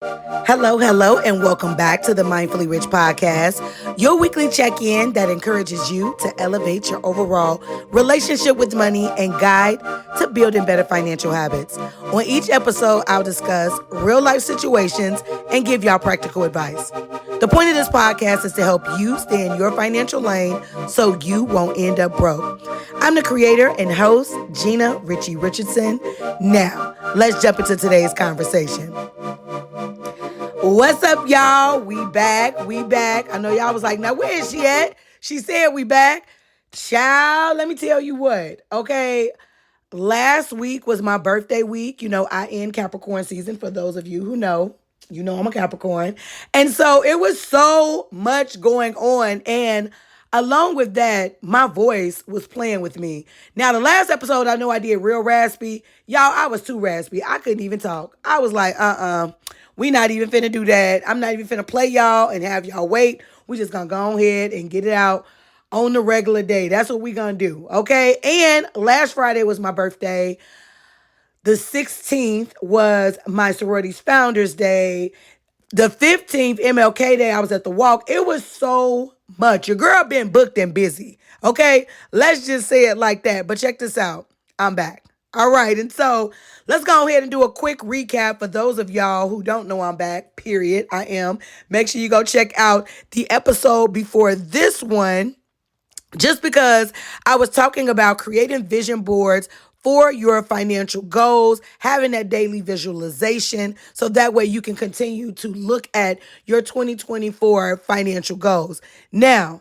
Hello, and welcome back to the Mindfully Rich podcast, your weekly check in that encourages you to elevate your overall relationship with money and guide to building better financial habits. On each episode, I'll discuss real life situations and give y'all practical advice. The point of this podcast is to help you stay in your financial lane so you won't end up broke. I'm the creator and host, Gina Ritchie Richardson. Now, let's jump into today's conversation. What's up, y'all? We back. I know y'all was like, now where is she at? She said we back. Child, let me tell you what, okay? Last week was my birthday week. You know, I end Capricorn season for those of you who know. You know I'm a Capricorn. And so it was so much going on. And along with that, my voice was playing with me. Now, the last episode, I know I did real raspy. Y'all, I was too raspy. I couldn't even talk. I was like, we not even finna do that. I'm not even finna play y'all and have y'all wait. We just gonna go ahead and get it out on the regular day. That's what we gonna do, okay? And last Friday was my birthday. The 16th was my sorority's Founders Day. The 15th, MLK Day, I was at the walk. It was so much. Your girl been booked and busy, okay? Let's just say it like that. But check this out. I'm back. All right, and so let's go ahead and do a quick recap for those of y'all who don't know I'm back, period. I am. Make sure you go check out the episode before this one, just because I was talking about creating vision boards for your financial goals, having that daily visualization, so that way you can continue to look at your 2024 financial goals. Now,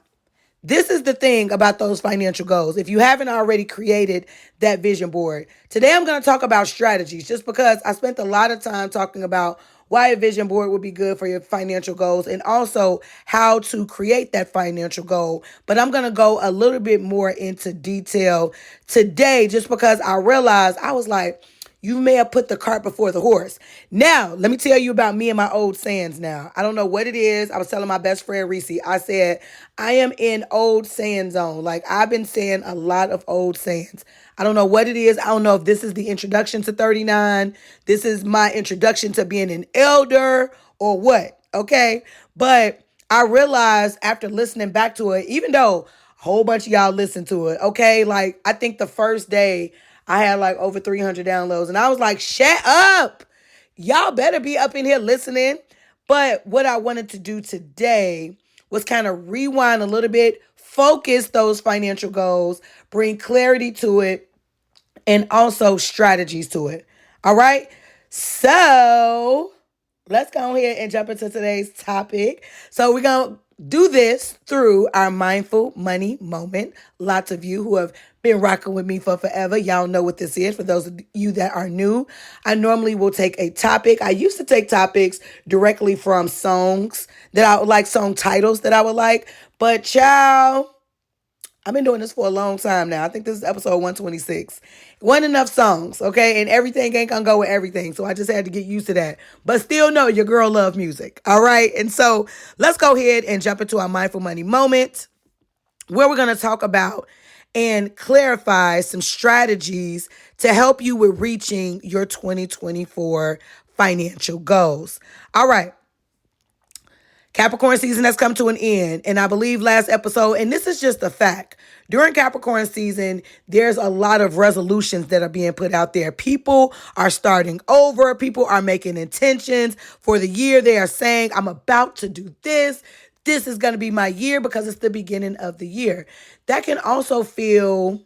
this is the thing about those financial goals. If you haven't already created that vision board, today I'm going to talk about strategies, just because I spent a lot of time talking about why a vision board would be good for your financial goals and also how to create that financial goal. But I'm going to go a little bit more into detail today, just because I realized I was like, you may have put the cart before the horse. Now, let me tell you about me and my old sayings now. I don't know what it is. I was telling my best friend Reese, I said, I am in old saying zone. Like, I've been saying a lot of old sayings. I don't know what it is. I don't know if this is the introduction to 39. This is my introduction to being an elder or what, okay? But I realized after listening back to it, even though a whole bunch of y'all listened to it, okay? Like, I think the first day I had like over 300 downloads. And I was like, shut up. Y'all better be up in here listening. But what I wanted to do today was kind of rewind a little bit, focus those financial goals, bring clarity to it, and also strategies to it. All right? So let's go ahead and jump into today's topic. So we're going to do this through our mindful money moment. Lots of you who have been rocking with me for forever, y'all know what this is. For those of you that are new, I normally will take a topic. I used to take topics directly from songs that I would like, song titles that I would like. But child, I've been doing this for a long time now. I think this is episode 126. Wasn't enough songs, okay? And everything ain't gonna go with everything. So I just had to get used to that. But still know your girl love music, all right? And so let's go ahead and jump into our mindful money moment, where we're gonna talk about and clarify some strategies to help you with reaching your 2024 financial goals. All right. Capricorn season has come to an end, and I believe last episode, and this is just a fact, during Capricorn season, there's a lot of resolutions that are being put out there. People are starting over. People are making intentions for the year. They are saying, I'm about to do this. This is going to be my year, because it's the beginning of the year. That can also feel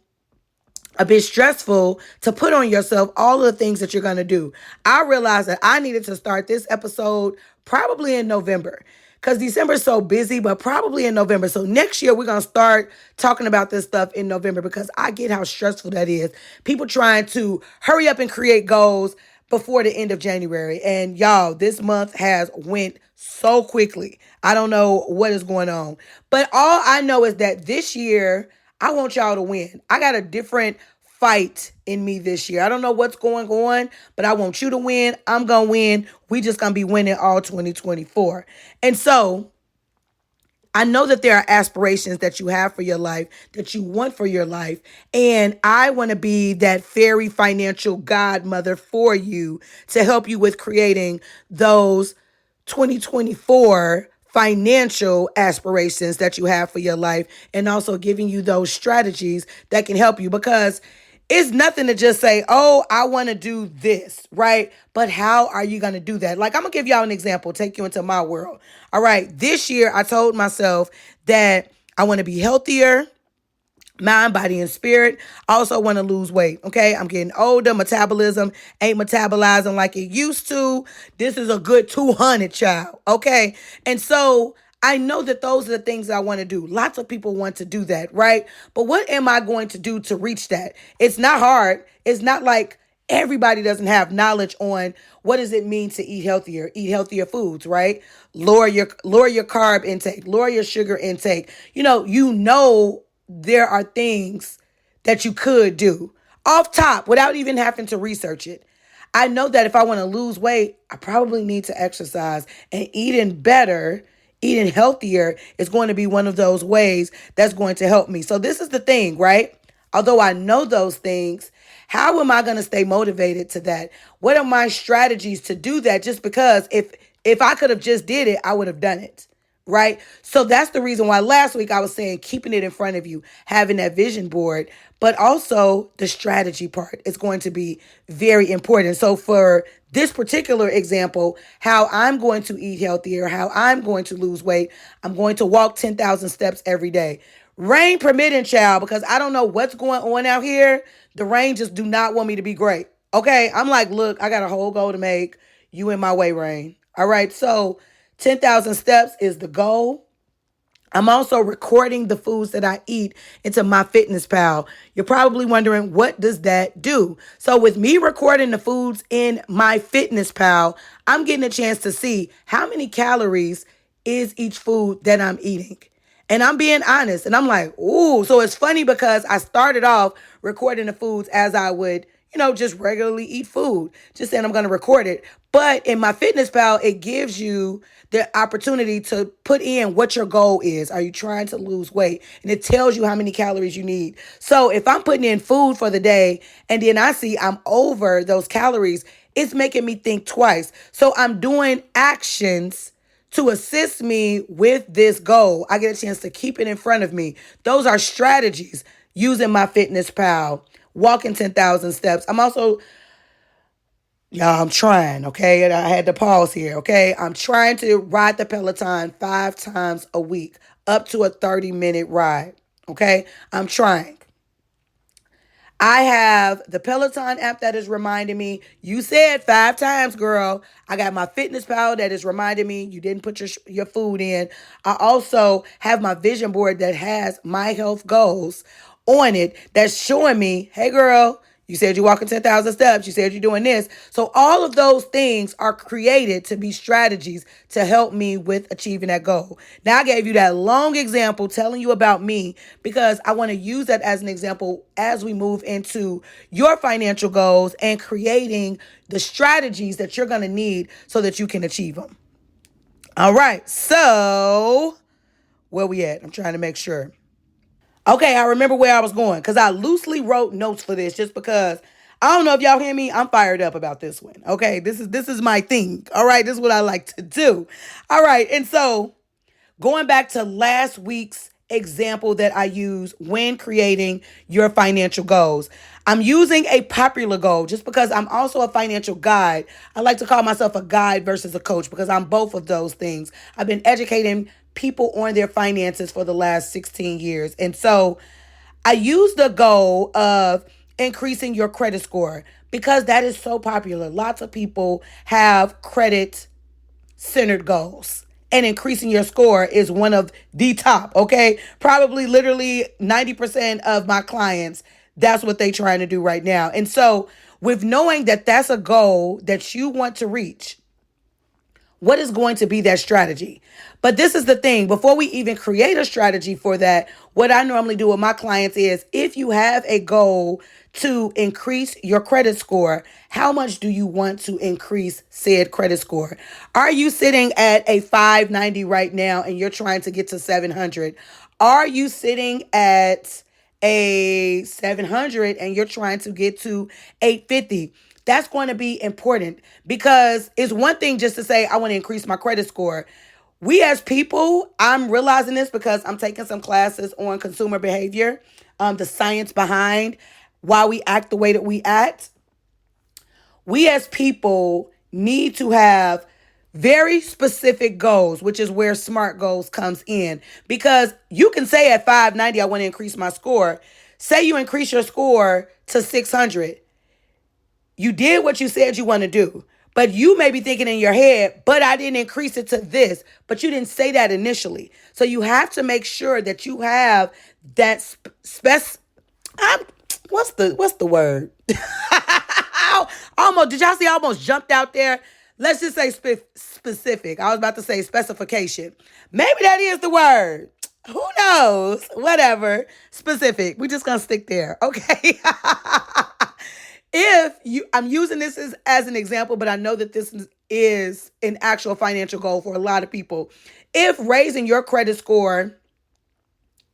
a bit stressful to put on yourself all of the things that you're going to do. I realized that I needed to start this episode probably in November, because December is so busy, but probably in November. So next year, we're going to start talking about this stuff in November, because I get how stressful that is. People trying to hurry up and create goals before the end of January. And y'all, this month has went so quickly. I don't know what is going on. But all I know is that this year, I want y'all to win. I got a different fight in me this year. I don't know what's going on, but I want you to win. I'm going to win. We just going to be winning all 2024. And so I know that there are aspirations that you have for your life, that you want for your life. And I want to be that fairy financial godmother for you to help you with creating those 2024 financial aspirations that you have for your life, and also giving you those strategies that can help you, because it's nothing to just say, oh, I want to do this, right? But how are you going to do that? Like, I'm going to give y'all an example, take you into my world. All right. This year, I told myself that I want to be healthier, mind, body, and spirit. I also want to lose weight. Okay. I'm getting older. Metabolism ain't metabolizing like it used to. This is a good 200, child. Okay. And so I know that those are the things I want to do. Lots of people want to do that, right? But what am I going to do to reach that? It's not hard. It's not like everybody doesn't have knowledge on what does it mean to eat healthier foods, right? Lower your carb intake, lower your sugar intake. You know there are things that you could do off top without even having to research it. I know that if I want to lose weight, I probably need to exercise, and eating better, eating healthier is going to be one of those ways that's going to help me. So this is the thing, right? Although I know those things, how am I going to stay motivated to that? What are my strategies to do that? Just because if I could have just did it, I would have done it. Right? So that's the reason why last week I was saying keeping it in front of you, having that vision board, but also the strategy part is going to be very important. So for this particular example, how I'm going to eat healthier, how I'm going to lose weight, I'm going to walk 10,000 steps every day. Rain permitting, child, because I don't know what's going on out here. The rain just do not want me to be great. Okay. I'm like, look, I got a whole goal to make. You in my way, rain. All right. So 10,000 steps is the goal. I'm also recording the foods that I eat into my fitness pal. You're probably wondering, what does that do? So with me recording the foods in my fitness pal, I'm getting a chance to see how many calories is each food that I'm eating. And I'm being honest. And I'm like, ooh. So it's funny because I started off recording the foods as I would, just regularly eat food. Just saying I'm going to record it. But in my fitness pal, it gives you the opportunity to put in what your goal is. Are you trying to lose weight? And it tells you how many calories you need. So if I'm putting in food for the day and then I see I'm over those calories, it's making me think twice. So I'm doing actions to assist me with this goal. I get a chance to keep it in front of me. Those are strategies using my fitness pal, walking 10,000 steps. I'm trying, okay? And I had to pause here, okay? I'm trying to ride the Peloton 5 times a week, up to a 30-minute ride, okay? I'm trying. I have the Peloton app that is reminding me, you said 5 times, girl. I got my fitness pal that is reminding me you didn't put your food in. I also have my vision board that has my health goals on it that's showing me, hey, girl, you said you're walking 10,000 steps. You said you're doing this. So all of those things are created to be strategies to help me with achieving that goal. Now, I gave you that long example telling you about me because I want to use that as an example as we move into your financial goals and creating the strategies that you're going to need so that you can achieve them. All right. So where we at? I'm trying to make sure. Okay, I remember where I was going because I loosely wrote notes for this just because I don't know if y'all hear me. I'm fired up about this one. Okay, this is my thing. All right, this is what I like to do. All right, and so going back to last week's example that I use when creating your financial goals, I'm using a popular goal just because I'm also a financial guide. I like to call myself a guide versus a coach because I'm both of those things. I've been educating people on their finances for the last 16 years. And so I use the goal of increasing your credit score because that is so popular. Lots of people have credit centered goals. And increasing your score is one of the top, okay? Probably literally 90% of my clients, that's what they're trying to do right now. And so with knowing that that's a goal that you want to reach, what is going to be that strategy? But this is the thing. Before we even create a strategy for that, what I normally do with my clients is if you have a goal to increase your credit score, how much do you want to increase said credit score? Are you sitting at a 590 right now and you're trying to get to 700? Are you sitting at a 700 and you're trying to get to 850? That's going to be important because it's one thing just to say, I want to increase my credit score. We as people, I'm realizing this because I'm taking some classes on consumer behavior, the science behind why we act the way that we act. We as people need to have very specific goals, which is where SMART goals comes in. Because you can say at 590, I want to increase my score. Say you increase your score to 600. You did what you said you want to do. But you may be thinking in your head, but I didn't increase it to this. But you didn't say that initially. So you have to make sure that you have that what's the word? Almost, did y'all see I almost jumped out there? Let's just say specific. I was about to say specification. Maybe that is the word. Who knows? Whatever. Specific. We just gonna stick there. Okay. I'm using this as an example, but I know that this is an actual financial goal for a lot of people. If raising your credit score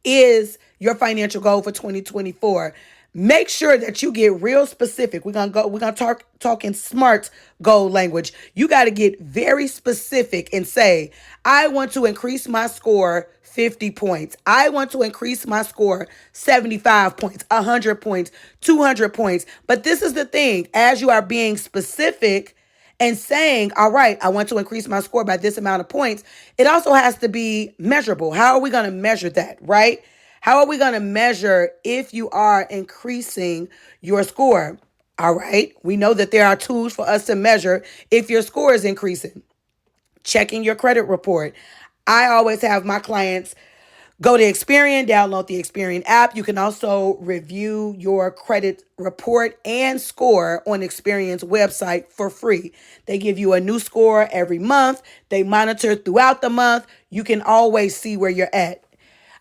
is your financial goal for 2024, make sure that you get real specific. We're gonna talk in SMART goal language. You got to get very specific and say, I want to increase my score 50 points. I want to increase my score 75 points, 100 points, 200 points. But this is the thing, as you are being specific and saying, all right, I want to increase my score by this amount of points, it also has to be measurable. How are we going to measure that, right? How are we going to measure if you are increasing your score? All right, we know that there are tools for us to measure if your score is increasing. Checking your credit report. I always have my clients go to Experian, download the Experian app. You can also review your credit report and score on Experian's website for free. They give you a new score every month. They monitor throughout the month. You can always see where you're at.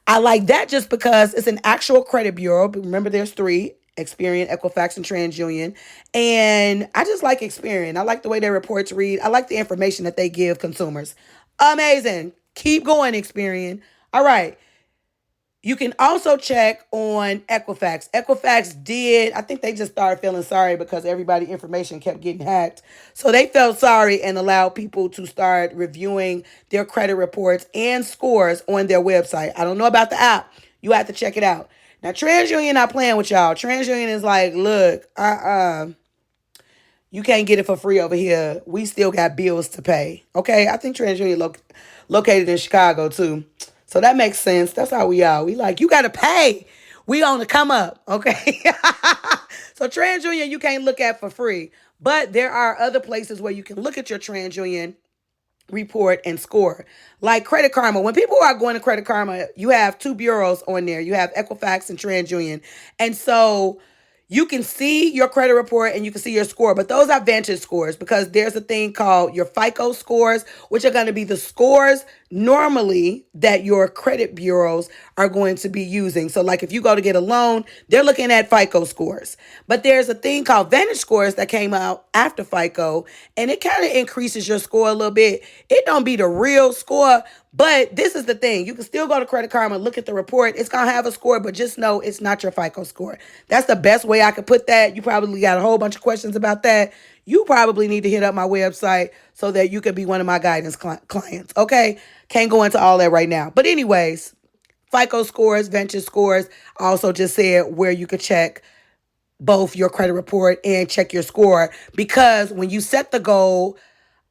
I like that just because it's an actual credit bureau. But remember, there's three: Experian, Equifax, and TransUnion. And I just like Experian. I like the way their reports read. I like the information that they give consumers. Amazing. Keep going, Experian. All right. You can also check on Equifax. I think they just started feeling sorry because everybody's information kept getting hacked. So they felt sorry and allowed people to start reviewing their credit reports and scores on their website. I don't know about the app. You have to check it out. Now, TransUnion not playing with y'all. TransUnion is like, look, you can't get it for free over here. We still got bills to pay. Okay, I think TransUnion located in Chicago too. So that makes sense. That's how we are. We like, you got to pay. We on the come up, okay? So TransUnion, you can't look at for free. But there are other places where you can look at your TransUnion report and score. Like Credit Karma. When people are going to Credit Karma, you have two bureaus on there. You have Equifax and TransUnion. And so you can see your credit report and you can see your score, but those are Vantage scores because there's a thing called your FICO scores, which are going to be the scores normally that your credit bureaus are going to be using. So like if you go to get a loan, they're looking at FICO scores. But there's a thing called Vantage scores that came out after FICO, and it kind of increases your score a little bit. It don't be the real score, but this is the thing. You can still go to Credit Karma, look at the report. It's going to have a score, but just know it's not your FICO score. That's the best way I could put that. You probably got a whole bunch of questions about that. You probably need to hit up my website so that you could be one of my guidance clients. Okay? Can't go into all that right now. But anyways, FICO scores, Venture scores. I also just said where you could check both your credit report and check your score, because when you set the goal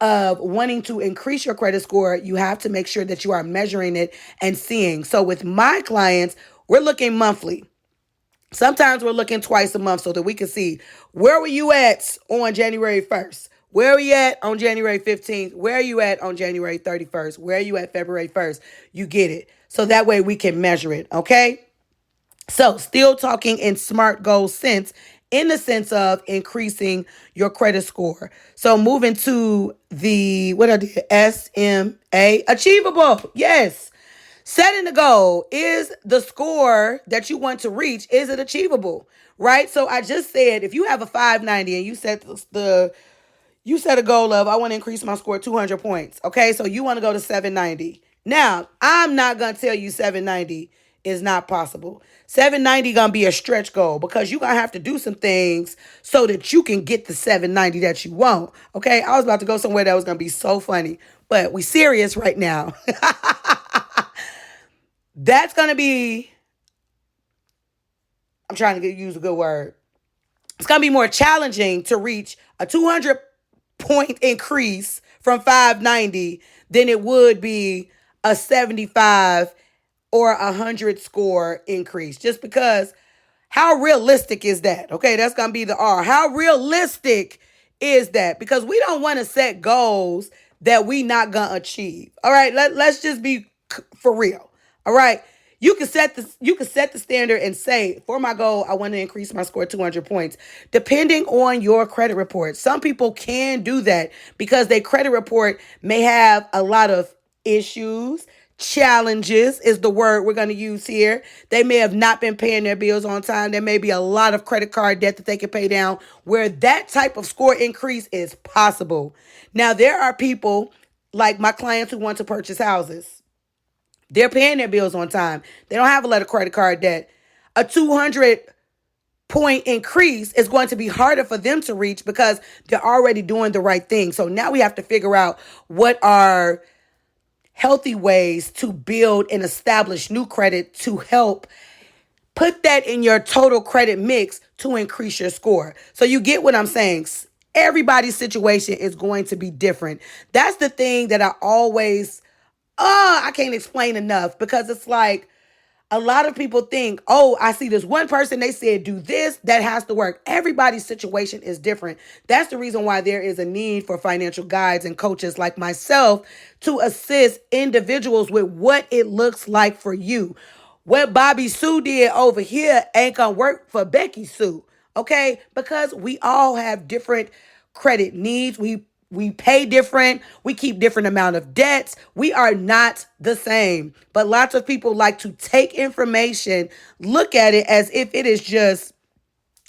of wanting to increase your credit score, you have to make sure that you are measuring it and seeing. So with my clients, we're looking monthly. Sometimes we're looking twice a month so that we can see where were you at on January 1st? Where are you at on January 15th? Where are you at on January 31st? Where are you at February 1st? You get it. So that way we can measure it, okay? So still talking in SMART goal sense, in the sense of increasing your credit score. So moving to the, what I did, SMA, achievable. Yes. Setting the goal. Is the score that you want to reach, is it achievable? Right? So I just said, if you have a 590 and you set a goal of, I want to increase my score 200 points. Okay, so you want to go to 790. Now, I'm not going to tell you 790 is not possible. 790 gonna be a stretch goal because you're gonna have to do some things so that you can get the 790 that you want. Okay, I was about to go somewhere that was gonna be so funny, but we serious right now. That's gonna be, I'm trying to use a good word. It's gonna be more challenging to reach a 200 point increase from 590 than it would be a 75 or 100 score increase, just because how realistic is that? Okay, that's going to be the R. How realistic is that? Because we don't want to set goals that we not going to achieve. All right, let's just be for real. All right. You can set the standard and say, for my goal, I want to increase my score 200 points. Depending on your credit report, some people can do that because their credit report may have a lot of issues. Challenges is the word we're going to use here. They may have not been paying their bills on time. There may be a lot of credit card debt that they can pay down, where that type of score increase is possible. Now, there are people like my clients who want to purchase houses. They're paying their bills on time. They don't have a lot of credit card debt. A 200 point increase is going to be harder for them to reach because they're already doing the right thing. So now we have to figure out what are healthy ways to build and establish new credit to help put that in your total credit mix to increase your score. So you get what I'm saying? Everybody's situation is going to be different. That's the thing that I can't explain enough, because it's like a lot of people think, oh, I see this one person, they said do this, that has to work. Everybody's situation is different. That's the reason why there is a need for financial guides and coaches like myself to assist individuals with what it looks like for you. What Bobby Sue did over here ain't gonna work for Becky Sue, okay? Because we all have different credit needs. We pay different. We keep different amount of debts. We are not the same. But lots of people like to take information, look at it as if it is just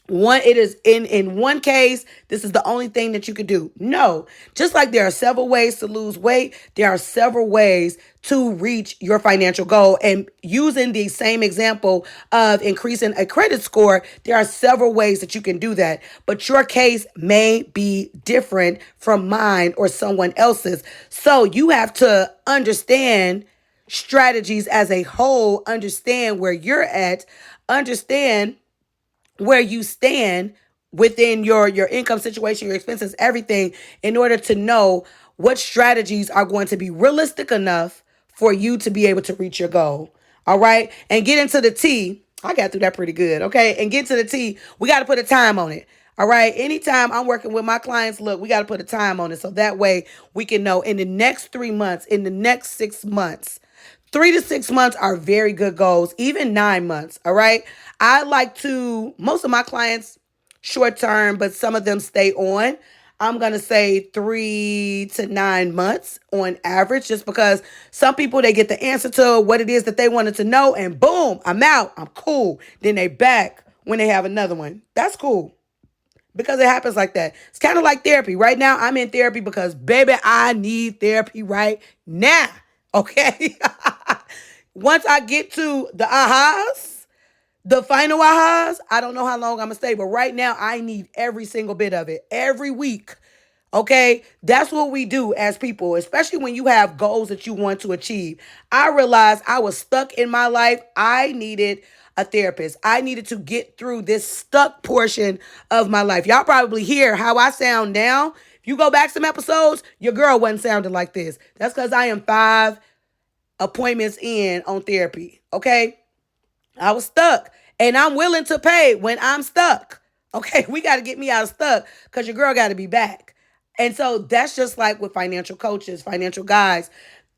one. It is in one case, this is the only thing that you could do. No, just like there are several ways to lose weight, there are several ways to reach your financial goal. And using the same example of increasing a credit score, there are several ways that you can do that. But your case may be different from mine or someone else's. So you have to understand strategies as a whole, understand where you're at, understand where you stand within your income situation, your expenses, everything, in order to know what strategies are going to be realistic enough for you to be able to reach your goal. All right. And get into the T. I got through that pretty good. Okay. And get to the T. We got to put a time on it. All right. Anytime I'm working with my clients, look, we got to put a time on it. So that way we can know in the next 3 months, in the next 6 months, 3 to 6 months are very good goals, even 9 months. All right. Most of my clients, short term, but some of them stay on. I'm going to say 3 to 9 months on average, just because some people, they get the answer to what it is that they wanted to know and boom, I'm out. I'm cool. Then they back when they have another one. That's cool, because it happens like that. It's kind of like therapy. Right now, I'm in therapy because, baby, I need therapy right now. Okay. Once I get to the ahas, the final ahas, I don't know how long I'm going to stay. But right now, I need every single bit of it every week. Okay. That's what we do as people, especially when you have goals that you want to achieve. I realized I was stuck in my life. I needed a therapist. I needed to get through this stuck portion of my life. Y'all probably hear how I sound now. If you go back some episodes, your girl wasn't sounding like this. That's because I am 5 appointments in on therapy. Okay. I was stuck, and I'm willing to pay when I'm stuck. Okay. We got to get me out of stuck, because your girl got to be back. And so that's just like with financial coaches, financial guides,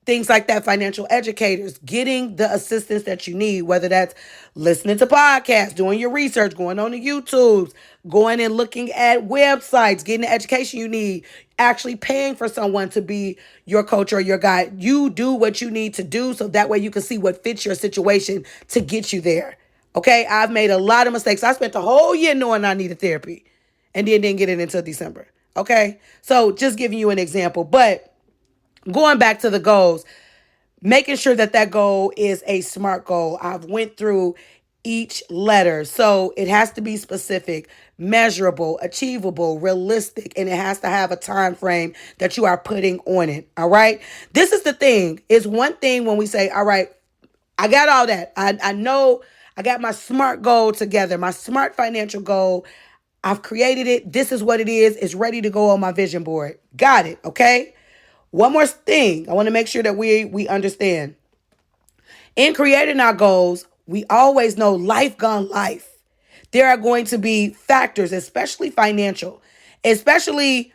things like that, financial educators, getting the assistance that you need, whether that's listening to podcasts, doing your research, going on the YouTubes, going and looking at websites, getting the education you need, actually paying for someone to be your coach or your guide. You do what you need to do so that way you can see what fits your situation to get you there. Okay, I've made a lot of mistakes. I spent the whole year knowing I needed therapy and then didn't get it until December. Okay, so just giving you an example. But going back to the goals, making sure that that goal is a SMART goal. I've went through each letter. So it has to be specific, measurable, achievable, realistic, and it has to have a time frame that you are putting on it. All right. This is the thing. It's one thing when we say, all right, I got all that. I know I got my SMART goal together, my SMART financial goal. I've created it. This is what it is. It's ready to go on my vision board. Got it. Okay. One more thing. I want to make sure that we understand. In creating our goals, we always know life gone life. There are going to be factors, especially financial, especially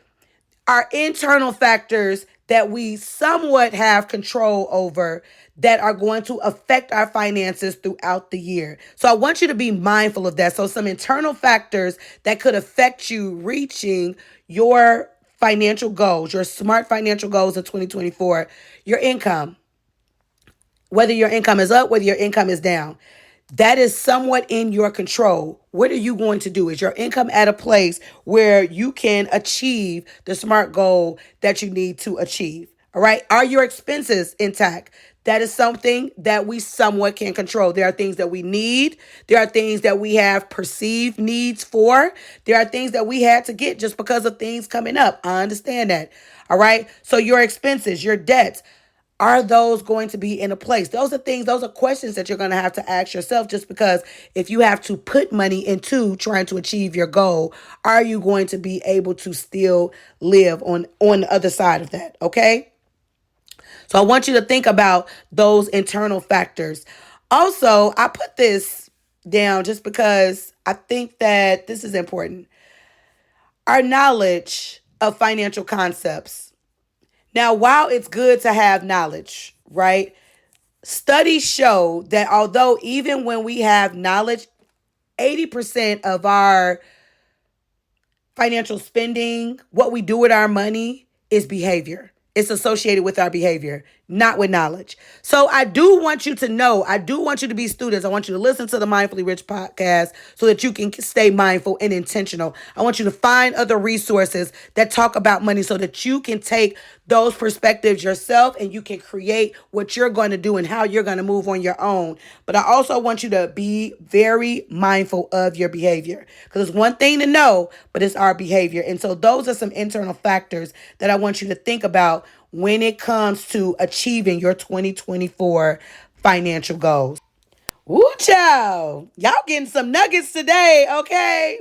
our internal factors that we somewhat have control over that are going to affect our finances throughout the year. So I want you to be mindful of that. So some internal factors that could affect you reaching your financial goals, your SMART financial goals of 2024, your income, whether your income is up, whether your income is down. That is somewhat in your control. What are you going to do? Is your income at a place where you can achieve the SMART goal that you need to achieve? All right. Are your expenses intact? That is something that we somewhat can control. There are things that we need. There are things that we have perceived needs for. There are things that we had to get just because of things coming up. I understand that. All right. So your expenses, your debts, are those going to be in a place? Those are things, those are questions that you're going to have to ask yourself, just because if you have to put money into trying to achieve your goal, are you going to be able to still live on the other side of that? Okay. So I want you to think about those internal factors. Also, I put this down just because I think that this is important. Our knowledge of financial concepts. Now, while it's good to have knowledge, right? Studies show that although even when we have knowledge, 80% of our financial spending, what we do with our money, is behavior. It's associated with our behavior, not with knowledge. So I do want you to know, I do want you to be students. I want you to listen to the Mindfully Rich podcast so that you can stay mindful and intentional. I want you to find other resources that talk about money so that you can take those perspectives yourself and you can create what you're going to do and how you're going to move on your own. But I also want you to be very mindful of your behavior, because it's one thing to know, but it's our behavior. And so those are some internal factors that I want you to think about when it comes to achieving your 2024 financial goals. Woo, child. Y'all getting some nuggets today, okay?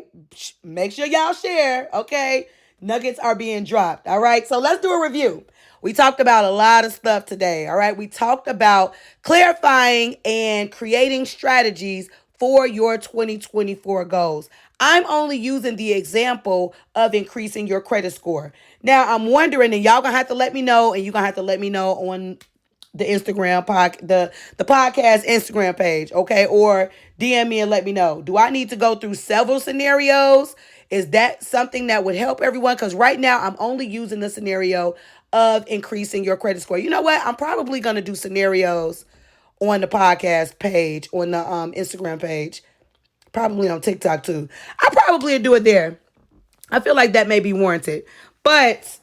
Make sure y'all share, okay? Nuggets are being dropped, all right? So let's do a review. We talked about a lot of stuff today, all right? We talked about clarifying and creating strategies for your 2024 goals. I'm only using the example of increasing your credit score. Now, I'm wondering, and y'all gonna have to let me know, and you're gonna have to let me know on the Instagram the podcast Instagram page, okay? Or DM me and let me know. Do I need to go through several scenarios? Is that something that would help everyone? Because right now I'm only using the scenario of increasing your credit score. You know what? I'm probably gonna do scenarios on the podcast page, on the Instagram page, probably on TikTok too. I probably do it there. I feel like that may be warranted. But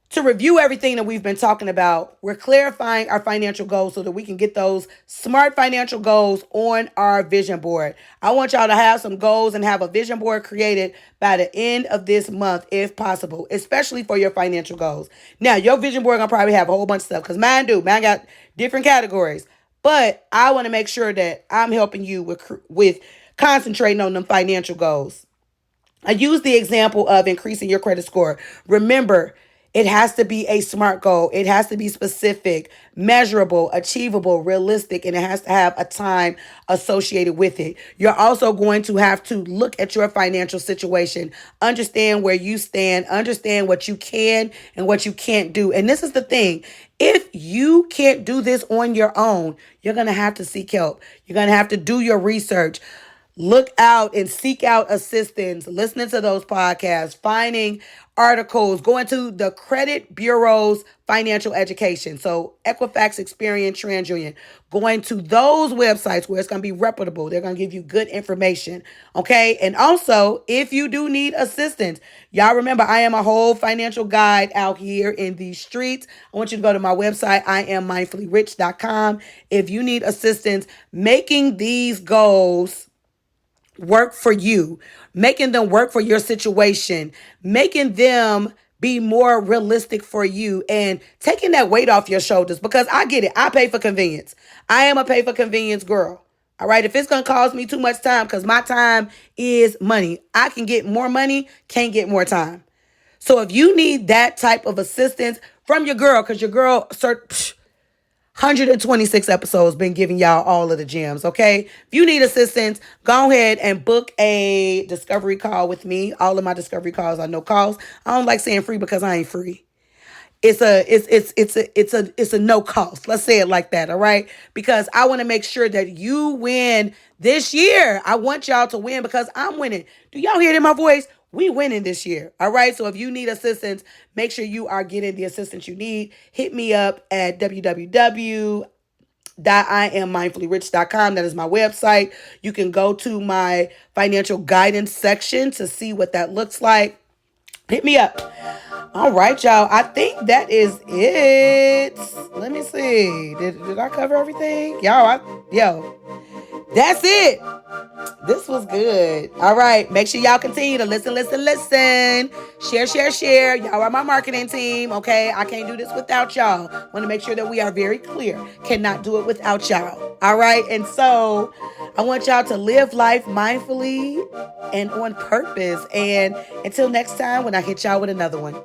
to review everything that we've been talking about, we're clarifying our financial goals so that we can get those SMART financial goals on our vision board. I want y'all to have some goals and have a vision board created by the end of this month, if possible, especially for your financial goals. Now, your vision board gonna probably have a whole bunch of stuff, because mine do. Mine got different categories. But I want to make sure that I'm helping you with concentrating on them financial goals. I use the example of increasing your credit score. Remember, it has to be a SMART goal. It has to be specific, measurable, achievable, realistic, and it has to have a time associated with it. You're also going to have to look at your financial situation, understand where you stand, understand what you can and what you can't do. And this is the thing. If you can't do this on your own, you're going to have to seek help. You're going to have to do your research. Look out and seek out assistance, listening to those podcasts, finding articles, going to the credit bureau's financial education. So Equifax, Experian, TransUnion, going to those websites where it's going to be reputable. They're going to give you good information. Okay. And also, if you do need assistance, y'all remember I am a whole financial guide out here in these streets. I want you to go to my website, IamMindfullyRich.com. If you need assistance making these goals work for you, making them work for your situation, making them be more realistic for you, and taking that weight off your shoulders. Because I get it. I pay for convenience. I am a pay for convenience girl. All right. If it's going to cost me too much time, because my time is money, I can get more money, can't get more time. So if you need that type of assistance from your girl, because your girl, 126 episodes been giving y'all all of the gems, okay? If you need assistance, go ahead and book a discovery call with me. All of my discovery calls are no cost. I don't like saying free because I ain't free. It's a no cost. Let's say it like that, all right? Because I want to make sure that you win this year. I want y'all to win because I'm winning. Do y'all hear it in my voice? We winning this year. All right. So if you need assistance, make sure you are getting the assistance you need. Hit me up at www.IamMindfullyRich.com. That is my website. You can go to my financial guidance section to see what that looks like. Hit me up. All right, y'all. I think that is it. Let me see. Did I cover everything? That's it. This was good. All right. Make sure y'all continue to listen. Share. Y'all are my marketing team. Okay. I can't do this without y'all. Want to make sure that we are very clear. Cannot do it without y'all. All right. And so I want y'all to live life mindfully and on purpose. And until next time, when I hit y'all with another one.